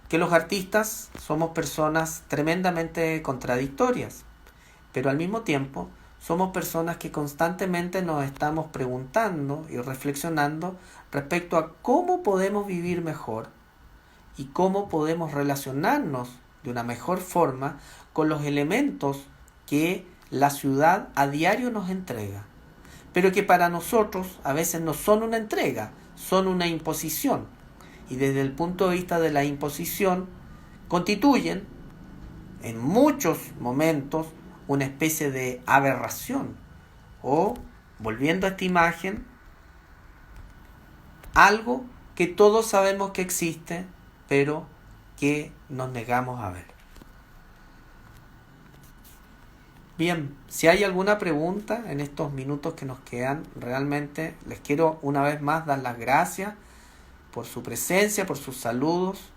Speaker 2: que los artistas somos personas tremendamente contradictorias, pero al mismo tiempo somos personas que constantemente nos estamos preguntando y reflexionando respecto a cómo podemos vivir mejor y cómo podemos relacionarnos de una mejor forma con los elementos que la ciudad a diario nos entrega, pero que para nosotros a veces no son una entrega, son una imposición. Y desde el punto de vista de la imposición, constituyen en muchos momentos una especie de aberración, o, volviendo a esta imagen, algo que todos sabemos que existe, pero que nos negamos a ver. Bien, si hay alguna pregunta en estos minutos que nos quedan, realmente les quiero una vez más dar las gracias por su presencia, por sus saludos.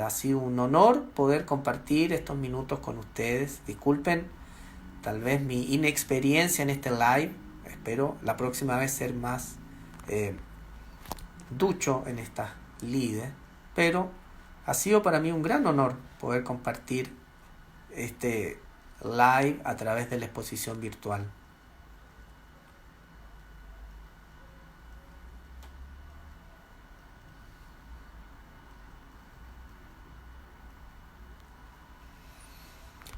Speaker 2: Ha sido un honor poder compartir estos minutos con ustedes. Disculpen tal vez mi inexperiencia en este live. Espero la próxima vez ser más ducho en estas lides. Pero ha sido para mí un gran honor poder compartir este live a través de la exposición virtual.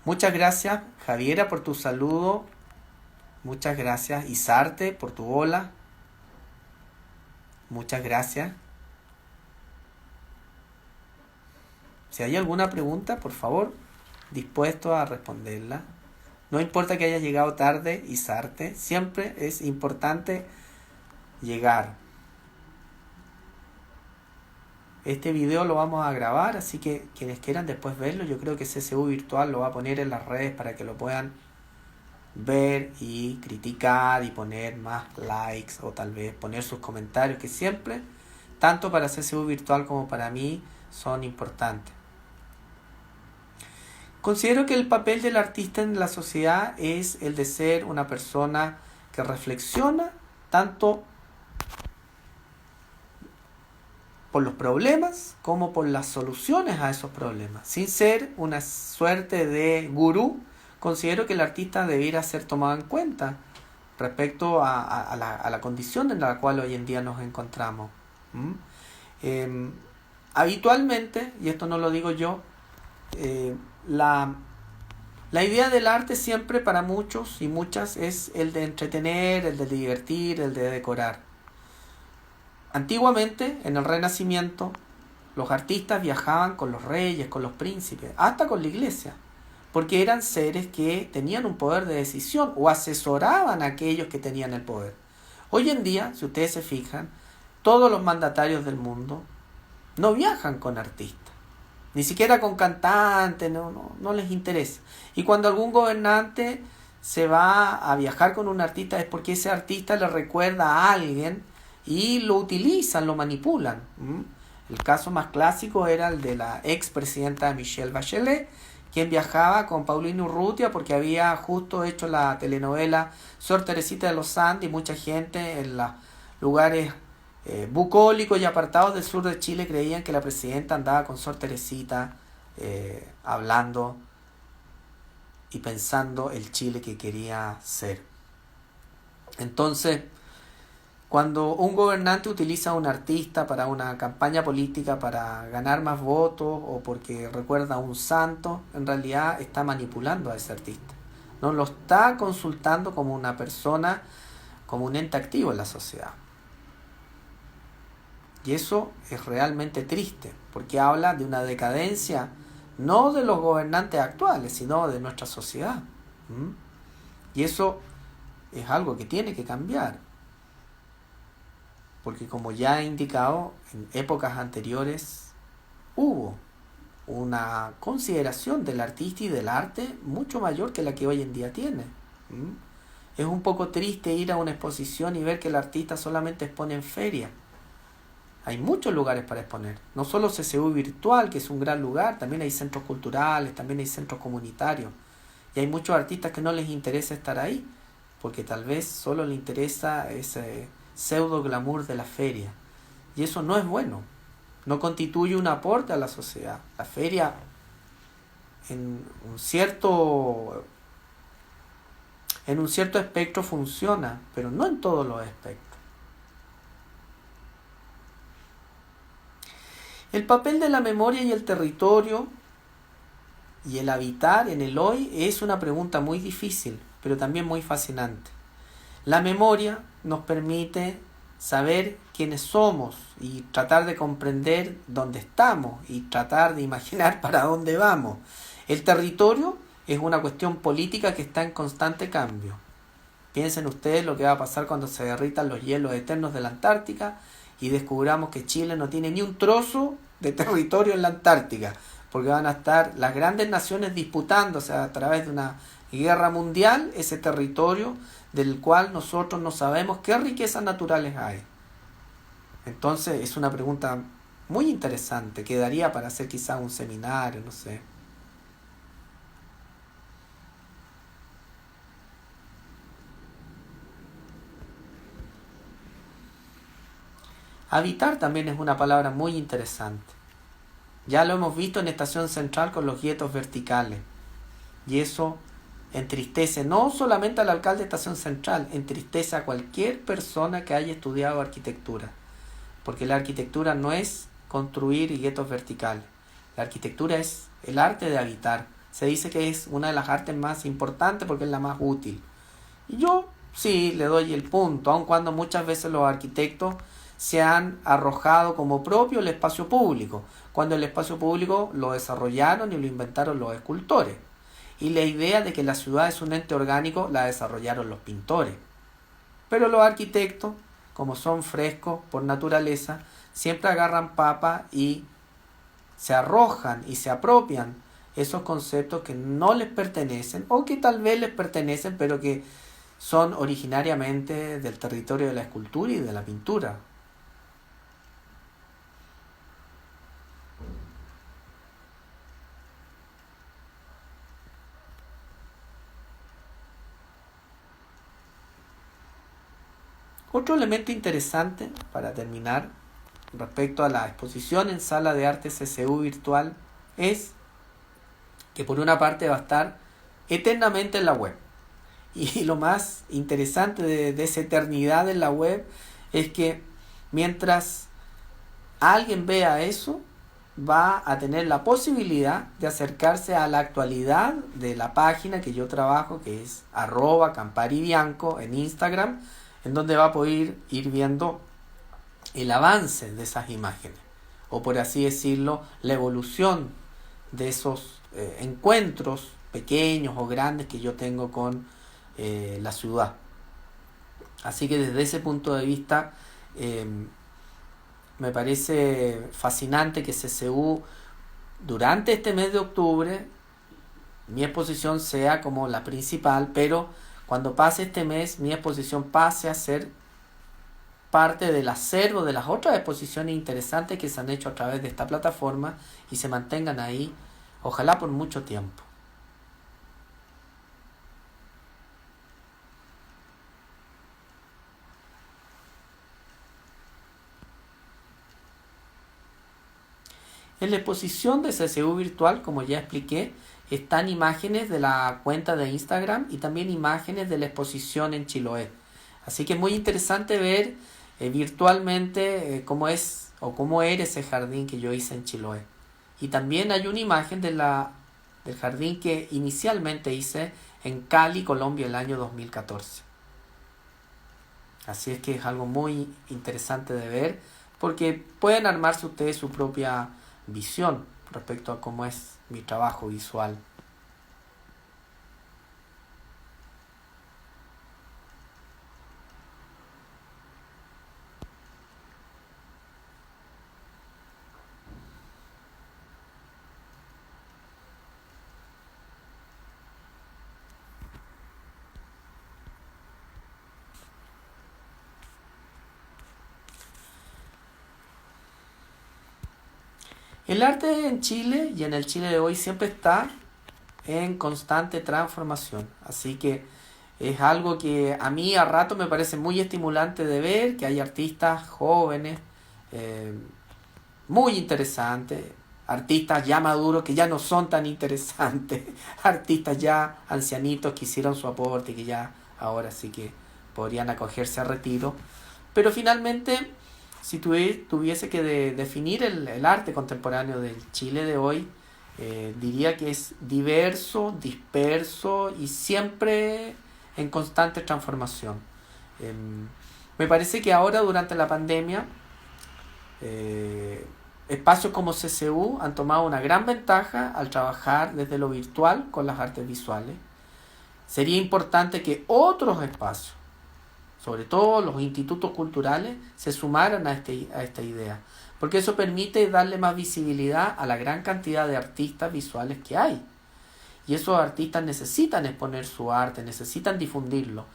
Speaker 2: Muchas gracias, Javiera, por tu saludo. Muchas gracias, Isarte, por tu hola. Muchas gracias. Si hay alguna pregunta, por favor, dispuesto a responderla. No importa que hayas llegado tarde, Isarte, siempre es importante llegar. Este video lo vamos a grabar, así que quienes quieran después verlo, yo creo que CSU Virtual lo va a poner en las redes para que lo puedan ver y criticar y poner más likes o tal vez poner sus comentarios, que siempre, tanto para CSU Virtual como para mí, son importantes. Considero que el papel del artista en la sociedad es el de ser una persona que reflexiona tanto por los problemas como por las soluciones a esos problemas. Sin ser una suerte de gurú, considero que el artista debiera ser tomado en cuenta respecto a la condición en la cual hoy en día nos encontramos. Habitualmente, y esto no lo digo yo, la idea del arte siempre para muchos y muchas es el de entretener, el de divertir, el de decorar. Antiguamente, en el Renacimiento, los artistas viajaban con los reyes, con los príncipes, hasta con la iglesia, porque eran seres que tenían un poder de decisión o asesoraban a aquellos que tenían el poder. Hoy en día, si ustedes se fijan, todos los mandatarios del mundo no viajan con artistas, ni siquiera con cantantes, no les interesa. Y cuando algún gobernante se va a viajar con un artista es porque ese artista le recuerda a alguien y lo utilizan, lo manipulan. El caso más clásico era el de la expresidenta Michelle Bachelet, quien viajaba con Paulino Urrutia porque había justo hecho la telenovela Sor Teresita de los Andes, y mucha gente en los lugares bucólicos y apartados del sur de Chile creían que la presidenta andaba con Sor Teresita hablando y pensando el Chile que quería ser. Entonces, cuando un gobernante utiliza a un artista para una campaña política, para ganar más votos o porque recuerda a un santo, en realidad está manipulando a ese artista. No lo está consultando como una persona, como un ente activo en la sociedad. Y eso es realmente triste, porque habla de una decadencia no de los gobernantes actuales, sino de nuestra sociedad. ¿Mm? Y eso es algo que tiene que cambiar, porque como ya he indicado, en épocas anteriores hubo una consideración del artista y del arte mucho mayor que la que hoy en día tiene. ¿Mm? Es un poco triste ir a una exposición y ver que el artista solamente expone en feria. Hay muchos lugares para exponer, no solo CCU Virtual, que es un gran lugar, también hay centros culturales, también hay centros comunitarios, y hay muchos artistas que no les interesa estar ahí, porque tal vez solo les interesa ese pseudo glamour de la feria, y eso no es bueno, no constituye un aporte a la sociedad. La feria en un cierto espectro funciona, pero no en todos los espectros. El papel de la memoria y el territorio y el habitar en el hoy es una pregunta muy difícil, pero también muy fascinante. La memoria nos permite saber quiénes somos y tratar de comprender dónde estamos y tratar de imaginar para dónde vamos. El territorio es una cuestión política que está en constante cambio. Piensen ustedes lo que va a pasar cuando se derritan los hielos eternos de la Antártica y descubramos que Chile no tiene ni un trozo de territorio en la Antártica, porque van a estar las grandes naciones disputándose a través de una guerra mundial ese territorio del cual nosotros no sabemos qué riquezas naturales hay. Entonces es una pregunta muy interesante, quedaría para hacer quizás un seminario, no sé. Habitar también es una palabra muy interesante. Ya lo hemos visto en Estación Central con los guetos verticales. Y eso entristece no solamente al alcalde de Estación Central, entristece a cualquier persona que haya estudiado arquitectura. Porque la arquitectura no es construir guetos verticales. La arquitectura es el arte de habitar. Se dice que es una de las artes más importantes porque es la más útil. Y yo sí le doy el punto, aun cuando muchas veces los arquitectos se han arrojado como propio el espacio público, cuando el espacio público lo desarrollaron y lo inventaron los escultores. Y la idea de que la ciudad es un ente orgánico la desarrollaron los pintores. Pero los arquitectos, como son frescos por naturaleza, siempre agarran papa y se arrojan y se apropian esos conceptos que no les pertenecen o que tal vez les pertenecen pero que son originariamente del territorio de la escultura y de la pintura. Otro elemento interesante, para terminar, respecto a la exposición en Sala de Arte CCU Virtual, es que por una parte va a estar eternamente en la web. Y lo más interesante de esa eternidad en la web es que mientras alguien vea eso, va a tener la posibilidad de acercarse a la actualidad de la página que yo trabajo, que es @camparibianco en Instagram, en donde va a poder ir viendo el avance de esas imágenes, o por así decirlo, la evolución de esos encuentros pequeños o grandes que yo tengo con la ciudad. Así que desde ese punto de vista me parece fascinante que CCU durante este mes de octubre mi exposición sea como la principal, pero cuando pase este mes mi exposición pase a ser parte del acervo de las otras exposiciones interesantes que se han hecho a través de esta plataforma y se mantengan ahí, ojalá por mucho tiempo. En la exposición de CCU Virtual, como ya expliqué, están imágenes de la cuenta de Instagram y también imágenes de la exposición en Chiloé. Así que es muy interesante ver virtualmente cómo es o cómo era ese jardín que yo hice en Chiloé. Y también hay una imagen del jardín que inicialmente hice en Cali, Colombia, el año 2014. Así es que es algo muy interesante de ver porque pueden armarse ustedes su propia visión respecto a cómo es mi trabajo visual. El arte en Chile y en el Chile de hoy siempre está en constante transformación. Así que es algo que a mí a rato me parece muy estimulante de ver, que hay artistas jóvenes, eh, muy interesantes, artistas ya maduros que ya no son tan interesantes, artistas ya ancianitos que hicieron su aporte y que ya ahora sí que podrían acogerse a retiro. Pero finalmente, si tuviese que definir el arte contemporáneo del Chile de hoy, diría que es diverso, disperso y siempre en constante transformación. Me parece que ahora durante la pandemia espacios como CCU han tomado una gran ventaja al trabajar desde lo virtual con las artes visuales. Sería importante que otros espacios, sobre todo los institutos culturales, se sumaran a esta idea, porque eso permite darle más visibilidad a la gran cantidad de artistas visuales que hay. Y esos artistas necesitan exponer su arte, necesitan difundirlo.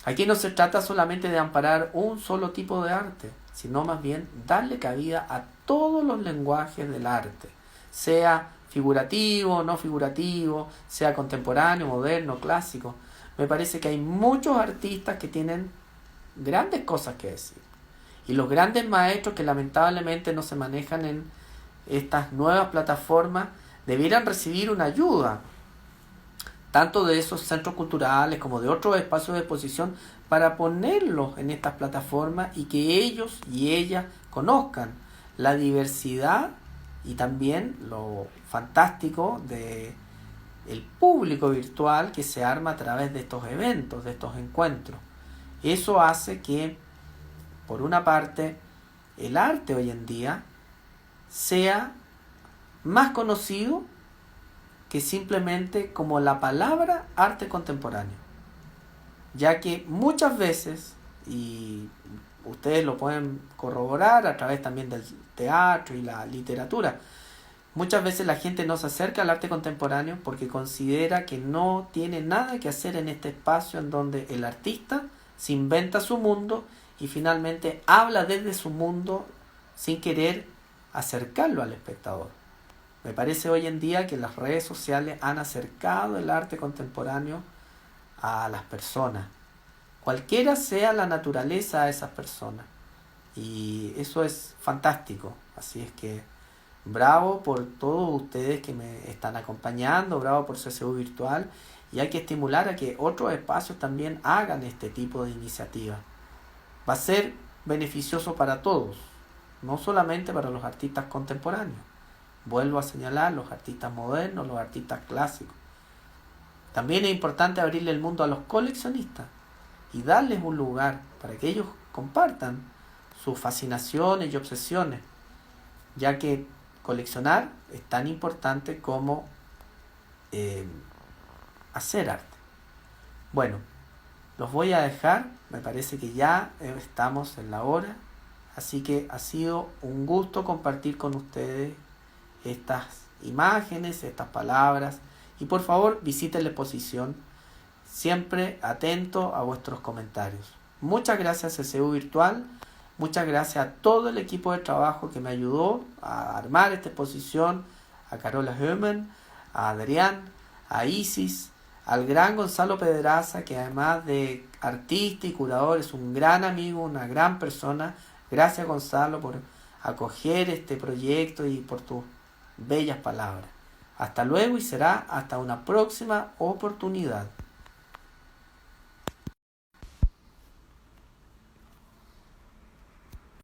Speaker 2: Aquí no se trata solamente de amparar un solo tipo de arte, sino más bien darle cabida a todos los lenguajes del arte, sea figurativo, no figurativo, sea contemporáneo, moderno, clásico. Me parece que hay muchos artistas que tienen grandes cosas que decir. Y los grandes maestros que lamentablemente no se manejan en estas nuevas plataformas debieran recibir una ayuda, tanto de esos centros culturales como de otros espacios de exposición, para ponerlos en estas plataformas y que ellos y ellas conozcan la diversidad y también lo fantástico de el público virtual que se arma a través de estos eventos, de estos encuentros. Eso hace que, por una parte, el arte hoy en día sea más conocido que simplemente como la palabra arte contemporáneo, ya que muchas veces, y ustedes lo pueden corroborar a través también del teatro y la literatura, muchas veces la gente no se acerca al arte contemporáneo porque considera que no tiene nada que hacer en este espacio en donde el artista se inventa su mundo y finalmente habla desde su mundo sin querer acercarlo al espectador. Me parece hoy en día que las redes sociales han acercado el arte contemporáneo a las personas, cualquiera sea la naturaleza de esas personas. Y eso es fantástico. Así es que bravo por todos ustedes que me están acompañando, bravo por CCU Virtual, y hay que estimular a que otros espacios también hagan este tipo de iniciativas. Va a ser beneficioso para todos, no solamente para los artistas contemporáneos. Vuelvo a señalar los artistas modernos, los artistas clásicos. También es importante abrirle el mundo a los coleccionistas y darles un lugar para que ellos compartan sus fascinaciones y obsesiones, ya que coleccionar es tan importante como hacer arte. Bueno, los voy a dejar, me parece que ya estamos en la hora, así que ha sido un gusto compartir con ustedes estas imágenes, estas palabras, y por favor visiten la exposición, siempre atento a vuestros comentarios. Muchas gracias CCU Virtual, muchas gracias a todo el equipo de trabajo que me ayudó a armar esta exposición, a Carola Heumann, a Adrián, a Isis, al gran Gonzalo Pedraza, que además de artista y curador es un gran amigo, una gran persona. Gracias Gonzalo por acoger este proyecto y por tus bellas palabras. Hasta luego y será hasta una próxima oportunidad.